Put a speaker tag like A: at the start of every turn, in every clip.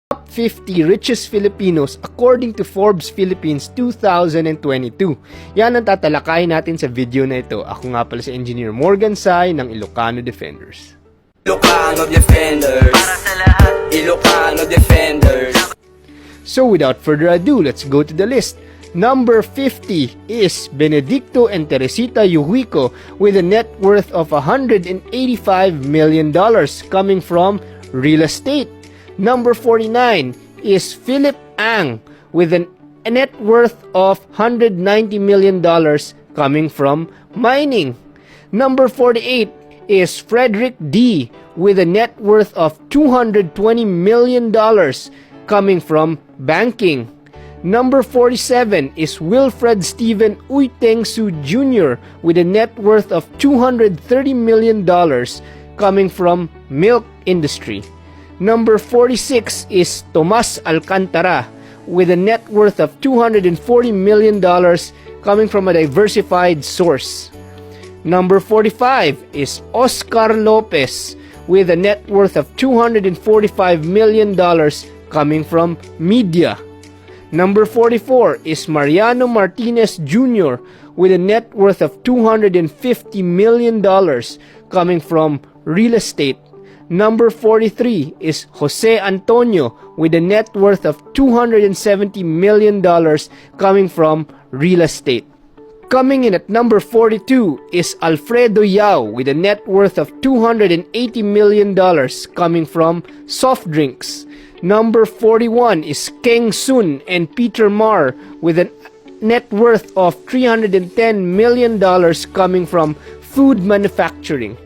A: Top 50 Richest Filipinos according to Forbes Philippines 2022. Yan ang tatalakayin natin sa video na ito. Ako nga pala si Engineer Morgan Sai ng Ilocano Defenders.
B: Ilocano Defenders. Para sa lahat. Ilocano Defenders.
A: So without further ado, let's go to the list. Number 50 is Benedicto and Teresita Yuhuico with a net worth of $185 million coming from real estate. Number 49 is Philip Ang with a net worth of $190 million coming from mining. Number 48 is Frederick D with a net worth of $220 million coming from banking. Number 47 is Wilfred Stephen Uytengsu Jr. with a net worth of $230 million coming from milk industry. Number 46 is Tomas Alcantara with a net worth of $240 million coming from a diversified source. Number 45 is Oscar Lopez with a net worth of $245 million coming from media. Number 44 is Mariano Martinez Jr. with a net worth of $250 million coming from real estate. Number 43 is Jose Antonio with a net worth of $270 million coming from real estate. Coming in at number 42 is Alfredo Yao with a net worth of $280 million coming from soft drinks. Number 41 is Keng Sun and Peter Mar with a net worth of $310 million coming from food manufacturing.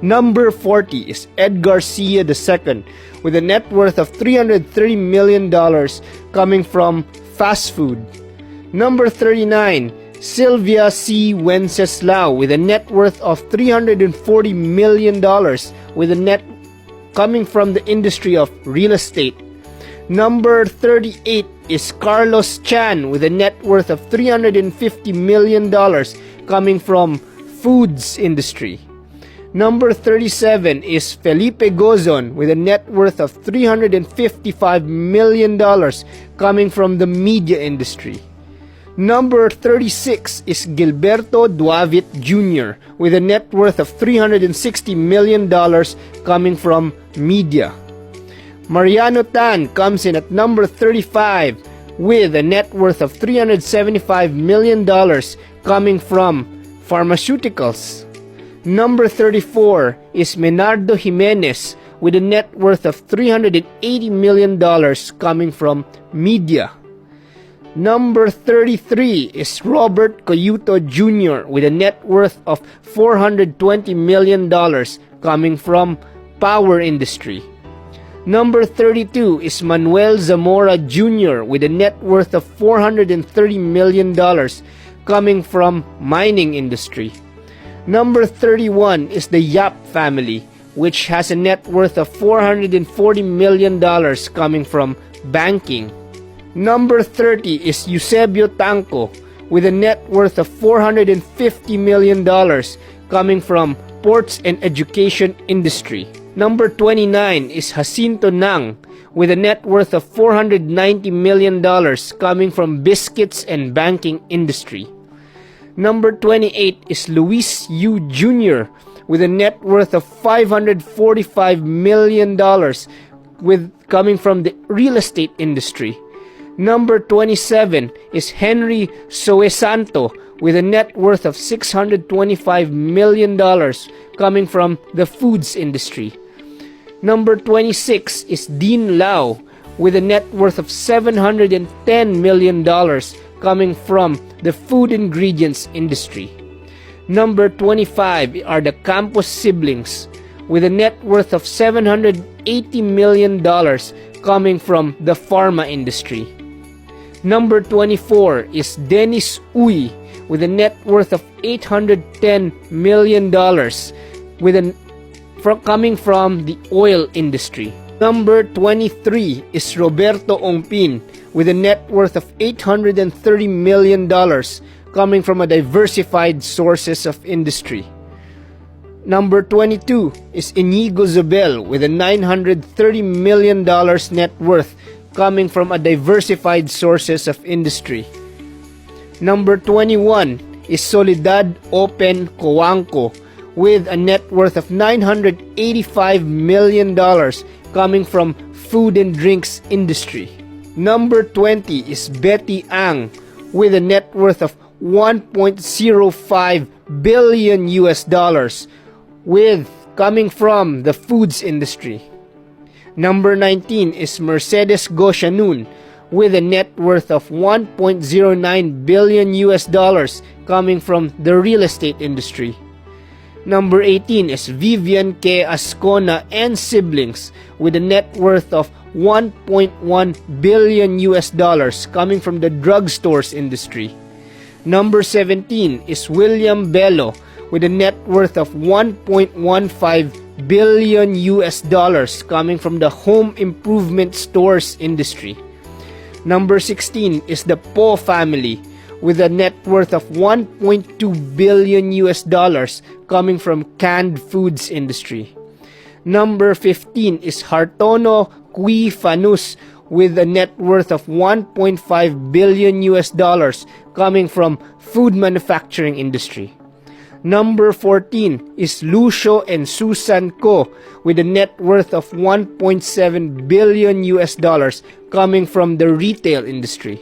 A: Number 40 is Ed Garcia II with a net worth of $330 million coming from fast food. Number 39, Sylvia C. Wenceslao with a net worth of $340 million with a net coming from the industry of real estate. Number 38 is Carlos Chan with a net worth of $350 million coming from foods industry. Number 37 is Felipe Gozon with a net worth of $355 million coming from the media industry. Number 36 is Gilberto Duavit Jr. with a net worth of $360 million coming from media. Mariano Tan comes in at number 35 with a net worth of $375 million coming from pharmaceuticals. Number 34 is Menardo Jimenez with a net worth of $380 million coming from media. Number 33 is Robert Coyuto Jr. with a net worth of $420 million coming from power industry. Number 32 is Manuel Zamora Jr. with a net worth of $430 million coming from mining industry. Number 31 is the Yap family, which has a net worth of $440 million coming from banking. Number 30 is Eusebio Tanco with a net worth of $450 million coming from ports and education industry. Number 29 is Jacinto Nang with a net worth of $490 million coming from biscuits and banking industry. Number 28 is Luis Yu Jr. with a net worth of $545 million coming from the real estate industry. Number 27 is Henry Soesanto with a net worth of $625 million coming from the foods industry. Number 26 is Dean Lau with a net worth of $710 million coming from the food ingredients industry. Number 25 are the Campos siblings with a net worth of $780 million coming from the pharma industry. Number 24 is Dennis Uy with a net worth of $810 million coming from the oil industry. Number 23 is Roberto Ongpin with a net worth of $830 million coming from a diversified sources of industry. Number 22 is Inigo Zobel with a $930 million net worth coming from a diversified sources of industry. Number 21 is Soledad Open Coanco with a net worth of $985 million coming from food and drinks industry. Number 20 is Betty Ang with a net worth of $1.05 billion with coming from the foods industry. Number 19 is Mercedes Goshanun with a net worth of $1.09 billion coming from the real estate industry. Number 18 is Vivian K. Ascona and siblings with a net worth of $1.1 billion coming from the drugstores industry. Number 17 is William Bello with a net worth of $1.15 billion coming from the home improvement stores industry. Number 16 is the Po family with a net worth of $1.2 billion coming from canned foods industry. Number 15 is Hartono Cui Fanus with a net worth of $1.5 billion coming from food manufacturing industry. Number 14 is Lucio and Susan Co with a net worth of $1.7 billion coming from the retail industry.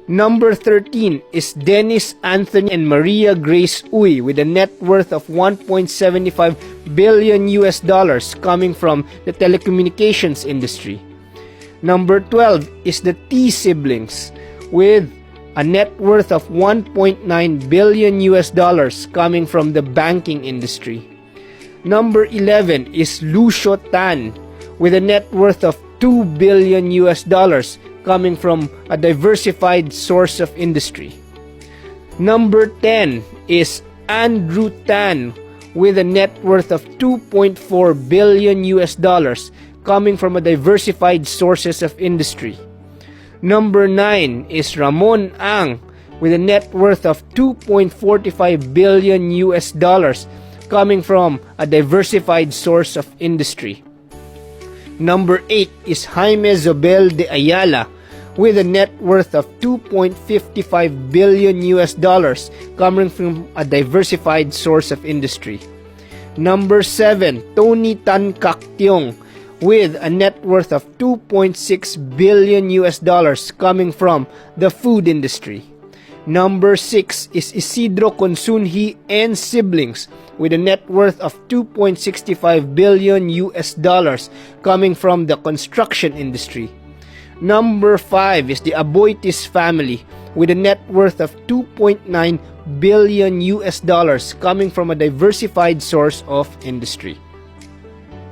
A: Number 13 is Dennis Anthony and Maria Grace Uy with a net worth of $1.75 billion coming from the telecommunications industry. Number 12 is the T siblings with a net worth of $1.9 billion coming from the banking industry. Number 11 is Lucio Tan with a net worth of $2 billion coming from a diversified source of industry. Number 10 is Andrew Tan with a net worth of $2.4 billion coming from a diversified sources of industry. Number 9 is Ramon Ang with a net worth of $2.45 billion coming from a diversified source of industry. Number 8 is Jaime Zobel de Ayala with a net worth of $2.55 billion coming from a diversified source of industry. Number 7, Tony Tan Kak Tiong with a net worth of $2.6 billion coming from the food industry. Number 6 is Isidro Consunji and siblings with a net worth of $2.65 billion coming from the construction industry. Number 5 is the Aboitis family with a net worth of $2.9 billion coming from a diversified source of industry.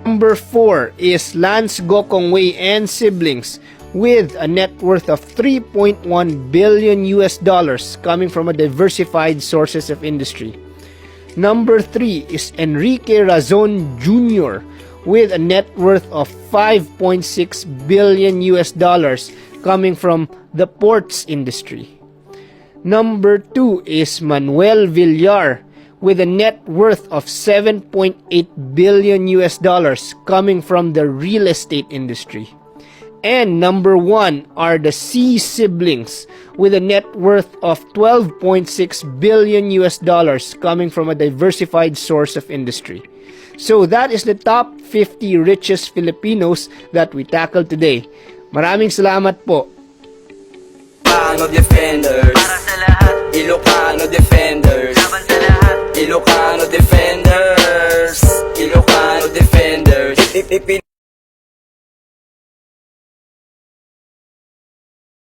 A: Number 4 is Lance Gokongwei and siblings with a net worth of $3.1 billion coming from a diversified sources of industry. Number 3 is Enrique Razon Jr. with a net worth of $5.6 billion coming from the ports industry. Number 2 is Manuel Villar with a net worth of $7.8 billion coming from the real estate industry. And number 1 are the C siblings with a net worth of $12.6 billion coming from a diversified source of industry. So that is the top 50 richest Filipinos that we tackled today. Maraming salamat po.
B: Ilocano Defenders, para sa lahat. Ilocano Defenders, laban sa lahat. Ilocano Defenders, Ilocano Defenders.